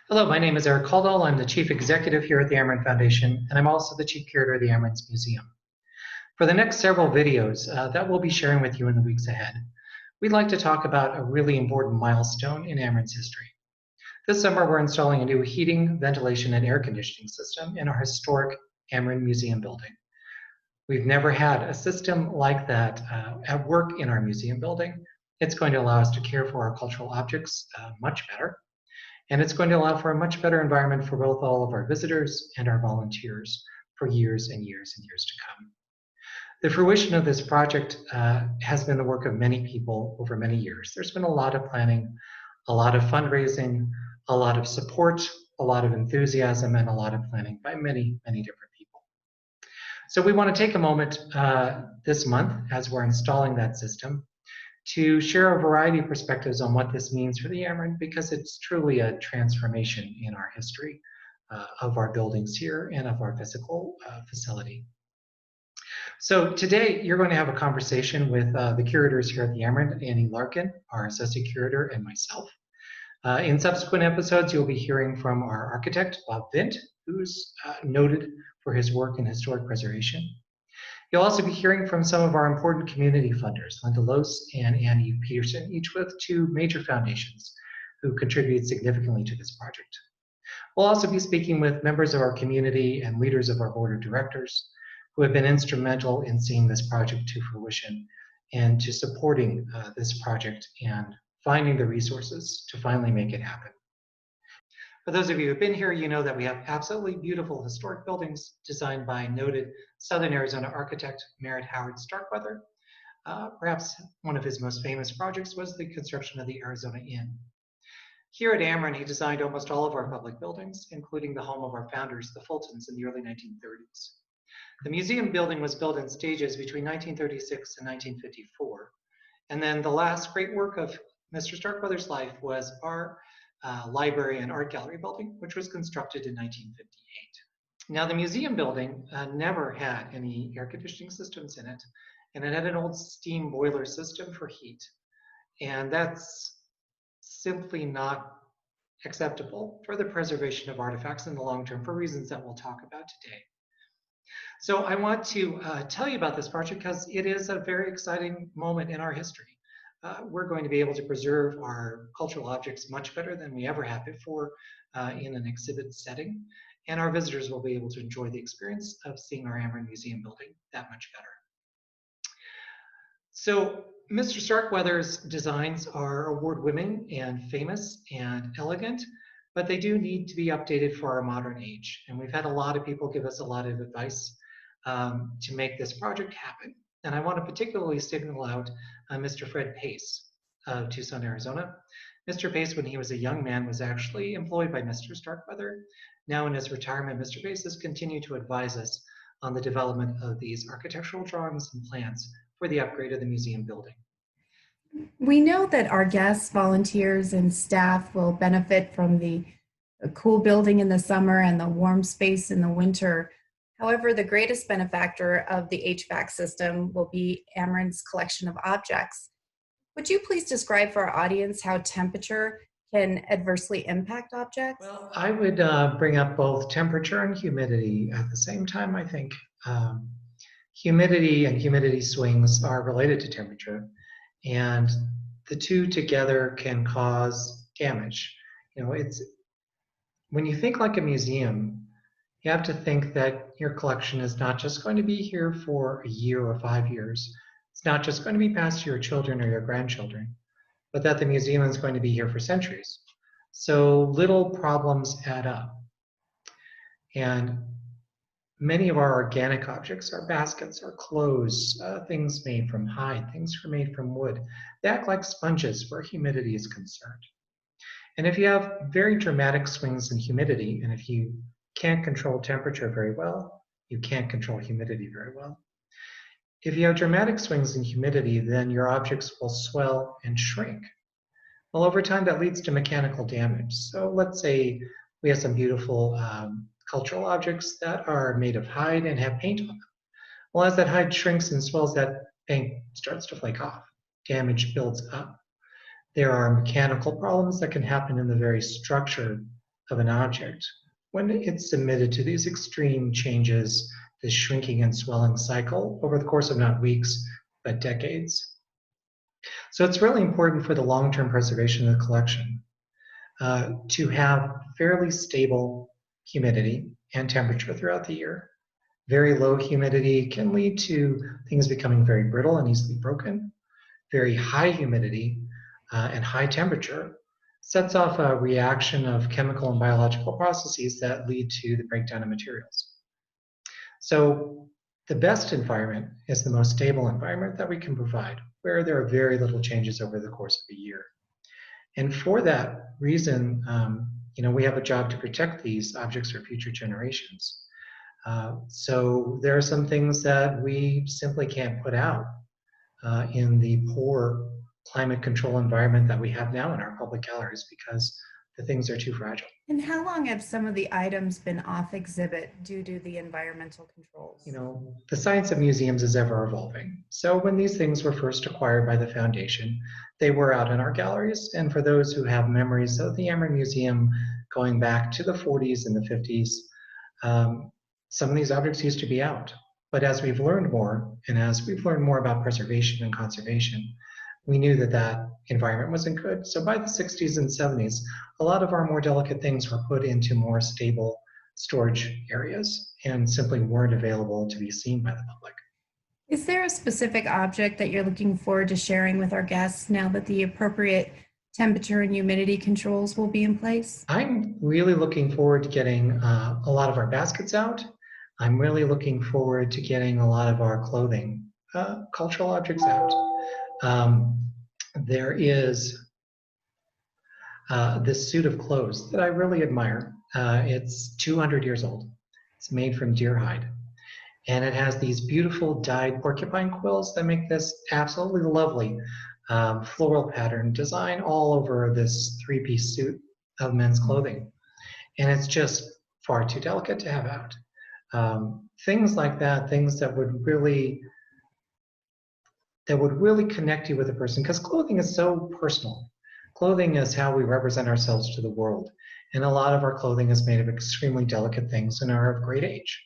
Hello, my name is Eric Kaldahl. I'm the Chief Executive here at the Amerind Foundation, and I'm also the Chief Curator of the Amerind Museum. For the next several videos that we'll be sharing with you in the weeks ahead, we'd like to talk about a really important milestone in Amerind's history. This summer, we're installing a new heating, ventilation, and air conditioning system in our historic Amerind Museum building. We've never had a system like that at work in our museum building. It's going to allow us to care for our cultural objects much better. And it's going to allow for a much better environment for both all of our visitors and our volunteers for years and years and years to come. The fruition of this project has been the work of many people over many years. There's been a lot of planning, a lot of fundraising, a lot of support, a lot of enthusiasm, and a lot of planning by many, many different people. So we want to take a moment this month as we're installing that system to share a variety of perspectives on what this means for the Amerind, because it's truly a transformation in our history of our buildings here and of our physical facility. So today you're going to have a conversation with the curators here at the Amerind, Annie Larkin, our associate curator, and myself. In subsequent episodes, you'll be hearing from our architect, Bob Vint, who's noted for his work in historic preservation. You'll also be hearing from some of our important community funders, Linda Lose and Annie Peterson, each with two major foundations who contribute significantly to this project. We'll also be speaking with members of our community and leaders of our board of directors who have been instrumental in seeing this project to fruition and to supporting this project and finding the resources to finally make it happen. For those of you who've been here, you know that we have absolutely beautiful historic buildings designed by noted Southern Arizona architect Merritt Howard Starkweather. Perhaps one of his most famous projects was the construction of the Arizona Inn. Here at Amerind, he designed almost all of our public buildings, including the home of our founders, the Fultons, in the early 1930s. The museum building was built in stages between 1936 and 1954. And then the last great work of Mr. Starkweather's life was our library and art gallery building, which was constructed in 1958. Now, the museum building never had any air conditioning systems in it, and it had an old steam boiler system for heat. And that's simply not acceptable for the preservation of artifacts in the long term for reasons that we'll talk about today. So I want to tell you about this project because it is a very exciting moment in our history. We're going to be able to preserve our cultural objects much better than we ever have before in an exhibit setting, and our visitors will be able to enjoy the experience of seeing our Amerind Museum building that much better. So Mr. Starkweather's designs are award-winning and famous and elegant, but they do need to be updated for our modern age. And we've had a lot of people give us a lot of advice to make this project happen. And I want to particularly signal out Mr. Fred Pace of Tucson, Arizona. Mr. Pace, when he was a young man, was actually employed by Mr. Starkweather. Now in his retirement, Mr. Pace has continued to advise us on the development of these architectural drawings and plans for the upgrade of the museum building. We know that our guests, volunteers, and staff will benefit from the cool building in the summer and the warm space in the winter. However, the greatest benefactor of the HVAC system will be Amerind's collection of objects. Would you please describe for our audience how temperature can adversely impact objects? Well, I would bring up both temperature and humidity at the same time, I think. Humidity and humidity swings are related to temperature, and the two together can cause damage. You know, when you think like a museum, you have to think that your collection is not just going to be here for a year or 5 years. It's not just going to be passed to your children or your grandchildren, but that the museum is going to be here for centuries. So little problems add up. And many of our organic objects, our baskets, our clothes, things made from hide, things made from wood, they act like sponges where humidity is concerned. And if you have very dramatic swings in humidity, and if you can't control temperature very well, you can't control humidity very well. If you have dramatic swings in humidity, then your objects will swell and shrink. Well, over time, that leads to mechanical damage. So let's say we have some beautiful cultural objects that are made of hide and have paint on them. Well, as that hide shrinks and swells, that paint starts to flake off. Damage builds up. There are mechanical problems that can happen in the very structure of an object when it's submitted to these extreme changes, this shrinking and swelling cycle over the course of not weeks, but decades. So it's really important for the long-term preservation of the collection to have fairly stable humidity and temperature throughout the year. Very low humidity can lead to things becoming very brittle and easily broken. Very high humidity and high temperature sets off a reaction of chemical and biological processes that lead to the breakdown of materials. So the best environment is the most stable environment that we can provide, where there are very little changes over the course of a year. And for that reason, we have a job to protect these objects for future generations. So there are some things that we simply can't put out in the poor climate control environment that we have now in our public galleries because the things are too fragile. And how long have some of the items been off exhibit due to the environmental controls? The science of museums is ever evolving. So when these things were first acquired by the foundation, they were out in our galleries. And for those who have memories of the Amerind Museum going back to the 40s and the 50s, some of these objects used to be out. But as we've learned more, and as we've learned more about preservation and conservation, we knew that that environment wasn't good. So by the 60s and 70s, a lot of our more delicate things were put into more stable storage areas and simply weren't available to be seen by the public. Is there a specific object that you're looking forward to sharing with our guests now that the appropriate temperature and humidity controls will be in place? I'm really looking forward to getting a lot of our baskets out. I'm really looking forward to getting a lot of our clothing, cultural objects out. There is this suit of clothes that I really admire. It's 200 years old. It's made from deer hide. And it has these beautiful dyed porcupine quills that make this absolutely lovely floral pattern design all over this three-piece suit of men's clothing. And it's just far too delicate to have out. Things like that, things that would really connect you with a person, because clothing is so personal. Clothing is how we represent ourselves to the world. And a lot of our clothing is made of extremely delicate things and are of great age.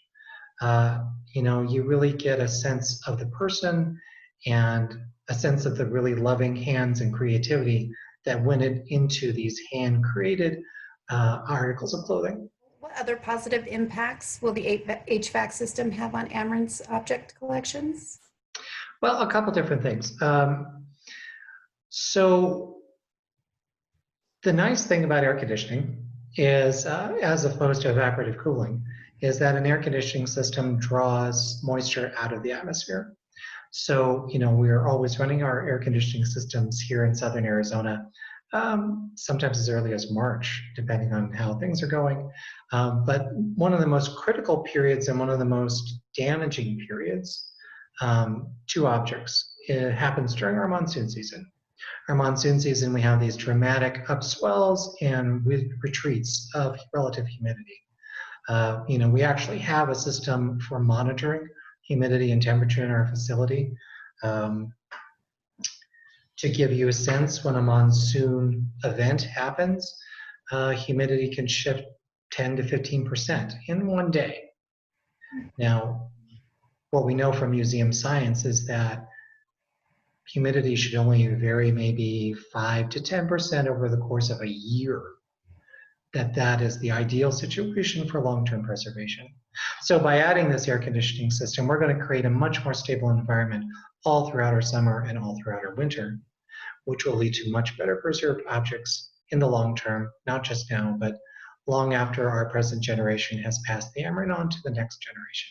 You really get a sense of the person and a sense of the really loving hands and creativity that went into these hand-created articles of clothing. What other positive impacts will the HVAC system have on Amerind's object collections? Well, a couple different things. So the nice thing about air conditioning is, as opposed to evaporative cooling, is that an air conditioning system draws moisture out of the atmosphere. So, we are always running our air conditioning systems here in southern Arizona, sometimes as early as March, depending on how things are going. But one of the most critical periods and one of the most damaging periods to objects, it happens during our monsoon season. Our monsoon season, we have these dramatic upswells and retreats of relative humidity. We actually have a system for monitoring humidity and temperature in our facility to give you a sense when a monsoon event happens. Humidity can shift 10 to 15% in one day. Now, what we know from museum science is that humidity should only vary maybe 5 to 10% over the course of a year. That is the ideal situation for long-term preservation. So by adding this air conditioning system, we're going to create a much more stable environment all throughout our summer and all throughout our winter, which will lead to much better preserved objects in the long term, not just now, but long after our present generation has passed the Amerind on to the next generation.